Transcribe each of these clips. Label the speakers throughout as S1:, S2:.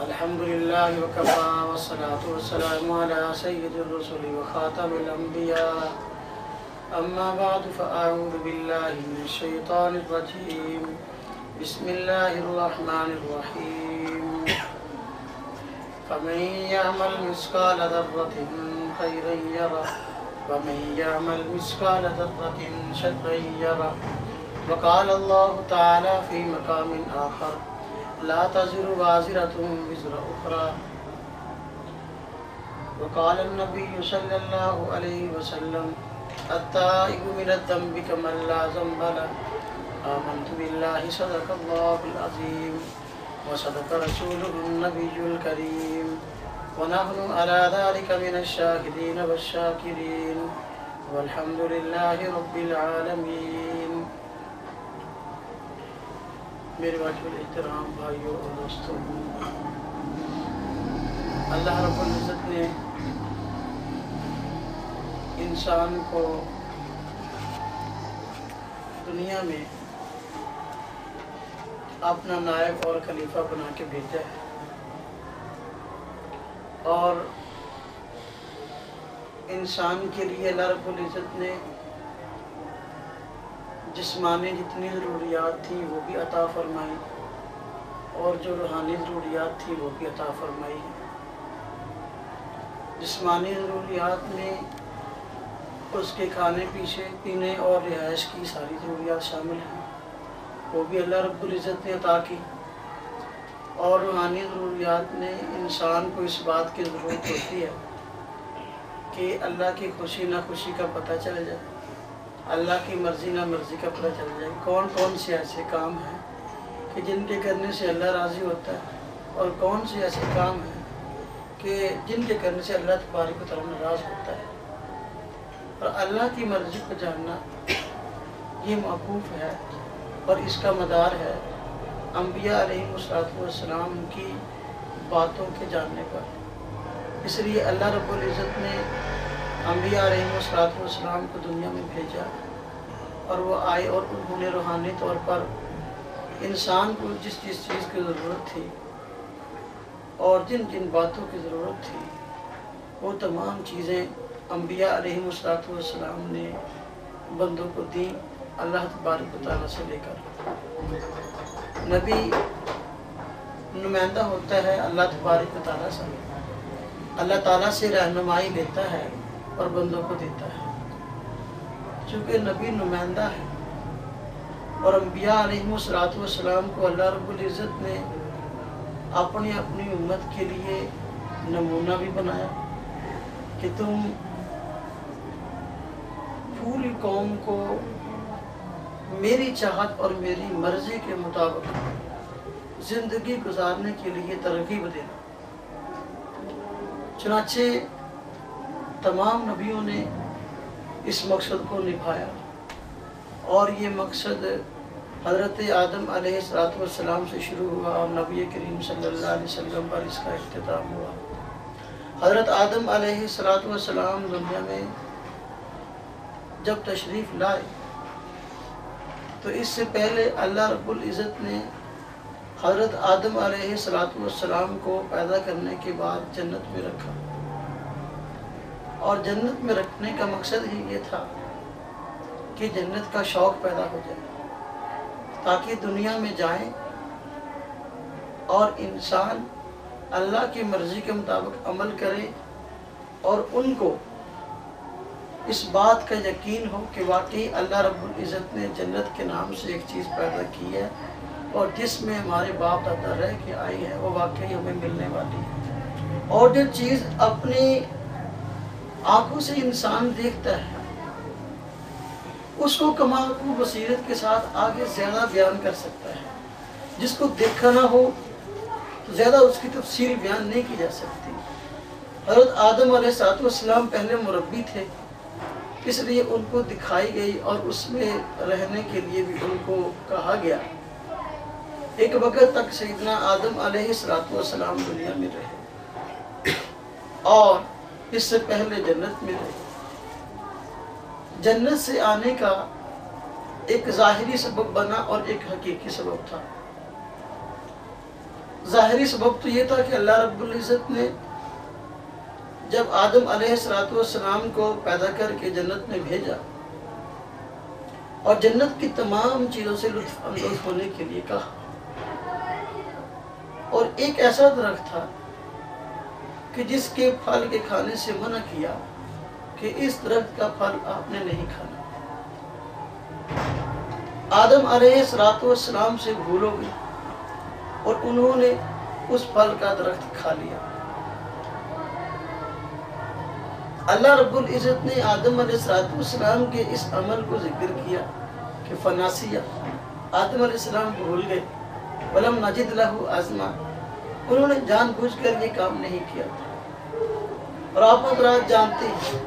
S1: الحمد لله وكفى والصلاة والسلام على سيد الرسل وخاتم الأنبياء أما بعد فأعوذ بالله من الشيطان الرجيم بسم الله الرحمن الرحيم فمن يعمل مثقال ذرة خيرا يره ومن يعمل مثقال ذرة شرا يره وقال الله تعالى في مقام آخر لا تزر وازرة وزر أخرى وقال النبي صلى الله عليه وسلم التائب من الذنب كمن لا ذنب له آمنت بالله صدق الله العظيم وصدق رسوله النبي الكريم ونحن على ذلك من الشاهدين والشاكرين والحمد لله رب العالمين. میرے واجب الاحترام بھائیوں اور دوستوں، اللہ رب العزت نے انسان کو دنیا میں اپنا نائب اور خلیفہ بنا کے بھیجا ہے، اور انسان کے لیے اللہ رب العزت نے جسمانی جتنی ضروریات تھیں وہ بھی عطا فرمائی، اور جو روحانی ضروریات تھیں وہ بھی عطا فرمائی ہے۔ جسمانی ضروریات میں اس کے کھانے پینے اور رہائش کی ساری ضروریات شامل ہیں، وہ بھی اللہ رب العزت نے عطا کی، اور روحانی ضروریات میں انسان کو اس بات کی ضرورت ہوتی ہے کہ اللہ کی خوشی ناخوشی کا پتہ چل جائے، اللہ کی مرضی نہ مرضی کا پتہ چل جائے، کون کون سے ایسے کام ہیں کہ جن کے کرنے سے اللہ راضی ہوتا ہے، اور کون سے ایسے کام ہیں کہ جن کے کرنے سے اللہ تبارک و تعالیٰ ناراض ہوتا ہے۔ اور اللہ کی مرضی کو جاننا یہ موقوف ہے اور اس کا مدار ہے انبیاء علیہ السلام کی باتوں کے جاننے پر۔ اس لیے اللہ رب العزت نے انبیاء علیہ السلام کو دنیا میں بھیجا، اور وہ آئے اور انہوں نے روحانی طور پر انسان کو جس چیز کی ضرورت تھی اور جن جن باتوں کی ضرورت تھی وہ تمام چیزیں انبیاء علیہ السلام نے بندوں کو دیں، اللہ تبارک و تعالیٰ سے لے کر۔ نبی نمائندہ ہوتا ہے اللہ تبارک و تعالیٰ سے، اللہ تعالیٰ سے رہنمائی لیتا ہے اور بندوں کو دیتا ہے۔ چونکہ نبی نمائندہ ہے اور انبیاء علیہ السلام کو اللہ رب العزت نے اپنی امت کے لیے نمونہ بھی بنایا کہ تم پوری قوم کو میری چاہت اور میری مرضی کے مطابق زندگی گزارنے کے لیے ترغیب دینا۔ چنانچہ تمام نبیوں نے اس مقصد کو نبھایا، اور یہ مقصد حضرت آدم علیہ السلام سے شروع ہوا اور نبی کریم صلی اللہ علیہ وسلم پر اس کا اختتام ہوا۔ حضرت آدم علیہ السلام دنیا میں جب تشریف لائے تو اس سے پہلے اللہ رب العزت نے حضرت آدم علیہ السلام کو پیدا کرنے کے بعد جنت میں رکھا، اور جنت میں رکھنے کا مقصد ہی یہ تھا کہ جنت کا شوق پیدا ہو جائے، تاکہ دنیا میں جائیں اور انسان اللہ کی مرضی کے مطابق عمل کرے، اور ان کو اس بات کا یقین ہو کہ واقعی اللہ رب العزت نے جنت کے نام سے ایک چیز پیدا کی ہے، اور جس میں ہمارے باپ دادا رہ کے آئی ہے وہ واقعی ہمیں ملنے والی ہے۔ اور جو چیز اپنی آنکھوں سے انسان دیکھتا ہے اس کو کمال کو بصیرت کے ساتھ آگے زیادہ بیان کر سکتا ہے، جس کو دیکھا نہ ہو تو زیادہ اس کی تفصیل بیان نہیں کی جا سکتی۔ حضرت آدم علیہ السلام پہلے مربی تھے، اس لیے ان کو دکھائی گئی اور اس میں رہنے کے لیے بھی ان کو کہا گیا۔ ایک وقت تک سیدنا آدم علیہ السلام دنیا میں رہے، اور اس سے پہلے جنت میں رہے۔ جنت سے آنے کا ایک ظاہری سبب بنا اور ایک حقیقی سبب تھا۔ ظاہری سبب تو یہ تھا کہ اللہ رب العزت نے جب آدم علیہ السلام کو پیدا کر کے جنت میں بھیجا اور جنت کی تمام چیزوں سے لطف اندوز ہونے کے لیے کہا، اور ایک ایسا درخت تھا کہ جس کے پھل کے کھانے سے منع کیا کہ اس درخت کا پھل آپ نے نہیں کھانا۔ آدم علیہ السلام سے بھول ہو گئی اور انہوں نے اس پھل کا درخت کھا لیا۔ اللہ رب العزت نے آدم علیہ السلام کے اس عمل کو ذکر کیا کہ فناسیہ، آدم علیہ السلام بھول گئے، ولم نجد لہ عزما، انہوں نے جان بوجھ کر یہ کام نہیں کیا تھا۔ اور آپ حضرات جانتے ہیں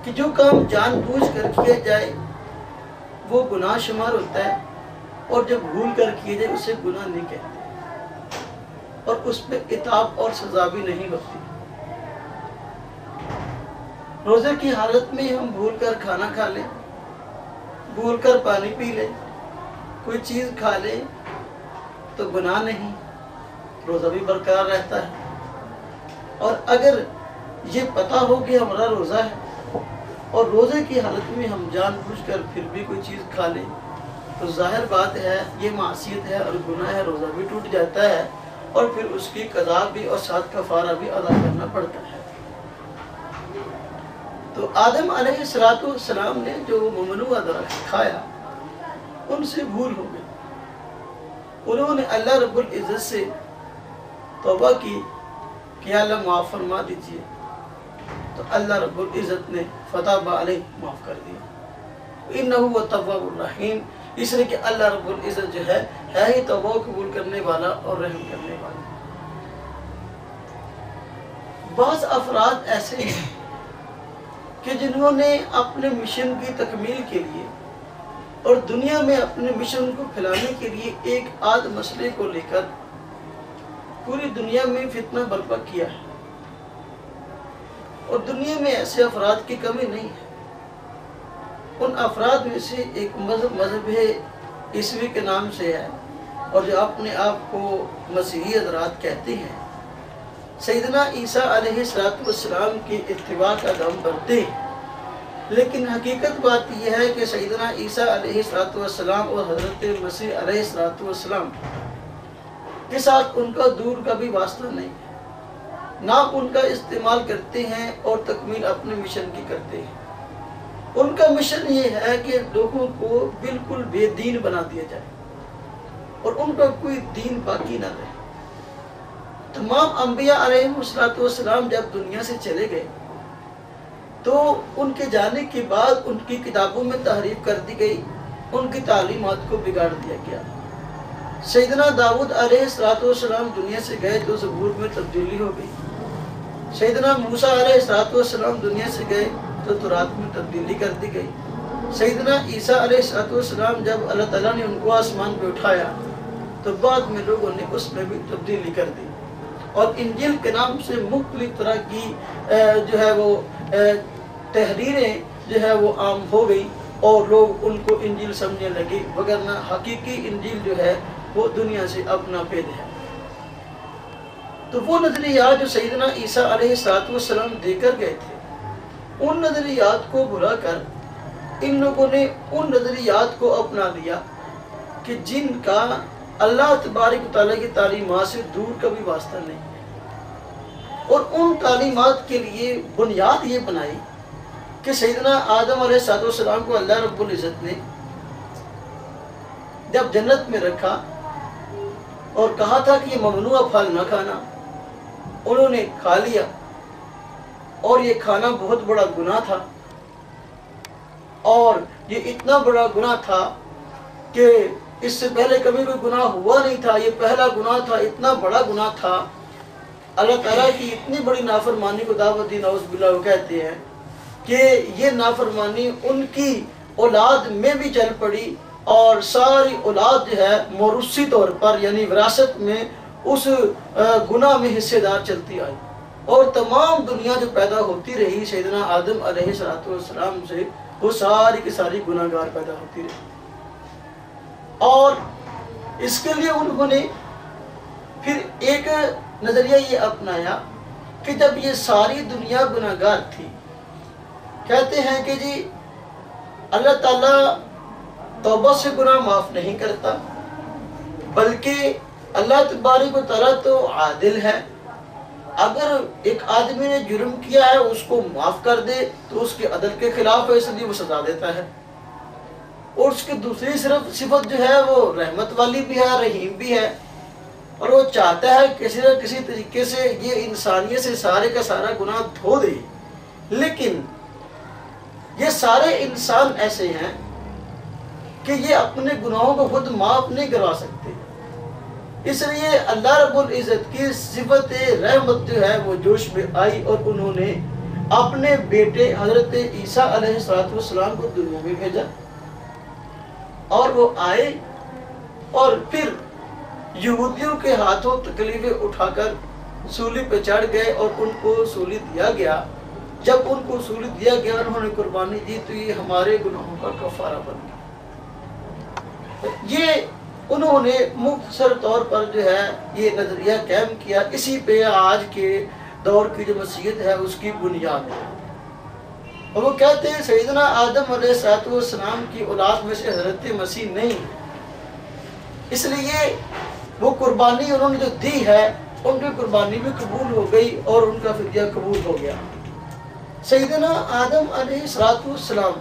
S1: کہ جو کام جان بوجھ کر کیا جائے وہ گناہ شمار ہوتا ہے، اور جب بھول کر کیے جائے اسے گناہ نہیں کہتے، اور اس پہ عتاب اور سزا بھی نہیں ہوتی۔ روزے کی حالت میں ہم بھول کر کھانا کھا لیں، بھول کر پانی پی لیں، کوئی چیز کھا لیں تو گناہ نہیں، روزہ بھی برقرار رہتا ہے۔ اور اگر یہ پتہ ہو کہ ہمارا روزہ ہے اور روزے کی حالت میں ہم جان بوجھ کر پھر بھی کوئی چیز کھا لیں تو ظاہر بات ہے یہ معصیت ہے اور گناہ ہے، روزہ بھی ٹوٹ جاتا ہے اور پھر اس کی قضا بھی اور ساتھ کفارہ بھی ادا کرنا پڑتا ہے۔ تو آدم علیہ السلام نے جو ممنوع درخت کھایا ان سے بھول ہو گئی، انہوں نے اللہ رب العزت سے توبہ کی کہ اللہ معاف فرما دیجئے، تو اللہ رب العزت نے فتاب علیہ معاف کر دیا۔ انہ هو التواب الرحیم، اس لیے کہ اللہ رب العزت جو ہے ہی توبہ قبول کرنے والا اور رحم کرنے والا۔ بعض افراد ایسے ہیں کہ جنہوں نے اپنے مشن کی تکمیل کے لیے اور دنیا میں اپنے مشن کو پھیلانے کے لیے ایک آدھ مسئلے کو لے کر پوری دنیا میں فتنہ برپا کیا ہے، اور دنیا میں ایسے افراد کی کمی نہیں ہے۔ ان افراد میں سے ایک مذہب عیسوی کے نام سے ہے، اور جو اپنے آپ کو مسیحی حضرات کہتے ہیں، سیدنا عیسیٰ علیہ السلام کی اتباع کا دم بھرتے ہیں، لیکن حقیقت بات یہ ہے کہ سیدنا عیسیٰ علیہ السلام اور حضرت مسیح علیہ السلام کے ساتھ ان کا دور کا بھی واسطہ نہیں ہے، نہ ان کا استعمال کرتے ہیں اور تکمیل اپنے مشن کی کرتے ہیں۔ ان کا مشن یہ ہے کہ لوگوں کو بالکل بے دین بنا دیا جائے اور ان کا کوئی دین باقی نہ رہے۔ تمام انبیاء علیہ السلام جب دنیا سے چلے گئے تو ان کے جانے کے بعد ان کی کتابوں میں تحریف کر دی گئی، ان کی تعلیمات کو بگاڑ دیا گیا۔ سیدنا داؤد علیہ السلام دنیا سے گئے تو زبور میں تبدیلی ہو گئی، سیدنا موسیٰ علیہ السلام دنیا سے گئے تو تورات میں تبدیلی کر دی گئی۔ سیدنا عیسیٰ علیہ السلام جب اللہ تعالیٰ نے ان کو آسمان پہ اٹھایا تو بعد میں لوگوں نے اس میں بھی تبدیلی کر دی، اور انجیل کے نام سے مختلف طرح کی جو ہے وہ تحریریں جو ہے وہ عام ہو گئی اور لوگ ان کو انجیل سمجھنے لگے، وگرنہ حقیقی انجیل جو ہے وہ دنیا سے اب ناپید ہے۔ تو وہ نظریات جو سیدنا عیسیٰ علیہ السلام دے کر گئے تھے، ان نظریات کو بھلا کر ان لوگوں نے ان نظریات کو اپنا لیا کہ جن کا اللہ تبارک و تعالیٰ کی تعلیمات سے دور کا بھی واسطہ نہیں ہے، اور ان تعلیمات کے لیے بنیاد یہ بنائی کہ سیدنا آدم علیہ السلام کو اللہ رب العزت نے جب جنت میں رکھا اور کہا تھا کہ یہ ممنوع پھل نہ کھانا، انہوں نے کھا لیا، اور یہ کھانا بہت بڑا گناہ تھا، اور یہ اتنا بڑا گناہ تھا کہ اس سے پہلے کبھی کوئی گناہ ہوا نہیں تھا، یہ پہلا گناہ تھا، اتنا بڑا گناہ تھا، اللہ تعالیٰ کی اتنی بڑی نافرمانی کو دعوت دی، نعوذ باللہ، وہ کہتے ہیں کہ یہ نافرمانی ان کی اولاد میں بھی چل پڑی، اور ساری اولاد جو ہے موروثی طور پر یعنی وراثت میں اس گناہ میں حصے دار چلتی آئی، اور تمام دنیا جو پیدا ہوتی رہی سیدنا آدم علیہ السلام سے، وہ ساری کی ساری گناہ گار پیدا ہوتی رہی۔ اور اس کے لیے انہوں نے پھر ایک نظریہ یہ اپنایا کہ جب یہ ساری دنیا گناہگار تھی، کہتے ہیں کہ جی اللہ تعالیٰ توبہ سے گناہ معاف نہیں کرتا، بلکہ اللہ تبارک و تعالیٰ تو عادل ہے، اگر ایک آدمی نے جرم کیا ہے اس کو معاف کر دے تو اس کے عدل کے خلاف ہے، اس لیے وہ سزا دیتا ہے۔ اور اس کی دوسری صفت جو ہے وہ رحمت والی بھی ہے، رحیم بھی ہے، اور وہ چاہتا ہے کسی نہ کسی طریقے سے یہ انسانیت سے سارے کا سارا گناہ دھو دے۔ لیکن یہ سارے انسان ایسے ہیں کہ یہ اپنے گناہوں کو خود معاف نہیں کروا سکتے، اس لیے اللہ رب العزت کی صفت رحمت جو ہے وہ جوش میں آئی، اور انہوں نے اپنے بیٹے حضرت عیسیٰ علیہ السلام کو دنیا میں بھیجا، اور وہ آئے اور پھر یہودیوں کے ہاتھوں تکلیفیں اٹھا کر سولی پہ چڑھ گئے، اور ان کو سولی دیا گیا۔ جب ان کو سولی دیا گیا، انہوں نے قربانی دی تو یہ ہمارے گناہوں کا کفارہ بن گیا۔ یہ انہوں نے مختصر طور پر جو ہے یہ نظریہ قائم کیا، اسی پہ آج کے دور کی جو مسیحیت ہے اس کی بنیاد ہے۔ اور وہ کہتے ہیں سیدنا آدم علیہ السلام کی اولاد میں سے حضرت مسیح نہیں، اس لیے وہ قربانی انہوں نے جو دی ہے ان کی قربانی بھی قبول ہو گئی اور ان کا فدیہ قبول ہو گیا۔ سیدنا آدم علیہ السلام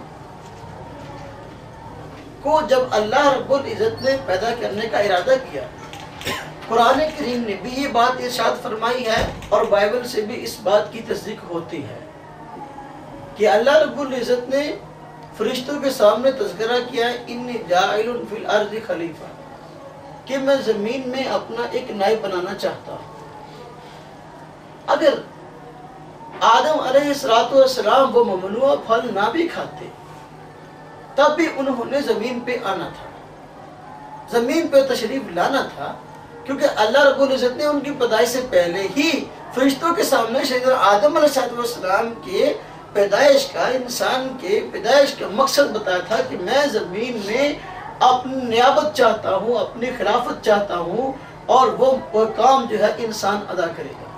S1: کو جب اللہ رب العزت نے پیدا کرنے کا ارادہ کیا، قرآن کریم نے بھی یہ بات ارشاد فرمائی ہے، اور بائبل سے بھی اس بات کی تصدیق ہوتی ہے کہ اللہ رب العزت نے فرشتوں کے سامنے تذکرہ کیا ہے، انی جاعل فی الارض خلیفہ، کہ میں زمین میں اپنا ایک نائب بنانا چاہتا ہوں۔ اگر آدم علیہ السلام وہ ممنوع پھل نہ بھی کھاتے تب بھی انہوں نے زمین پہ آنا تھا، زمین پہ تشریف لانا تھا، کیونکہ اللہ رب العزت نے ان کی پیدائش سے پہلے ہی فرشتوں کے سامنے سیدنا آدم علیہ السلام کے پیدائش کا، انسان کے پیدائش کا مقصد بتایا تھا کہ میں زمین میں اپنی نیابت چاہتا ہوں، اپنی خلافت چاہتا ہوں، اور وہ کام جو ہے انسان ادا کرے گا۔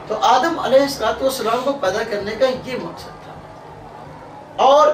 S1: تو آدم علیہ السلام کو پیدا کرنے کا یہ مقصد تھا، اور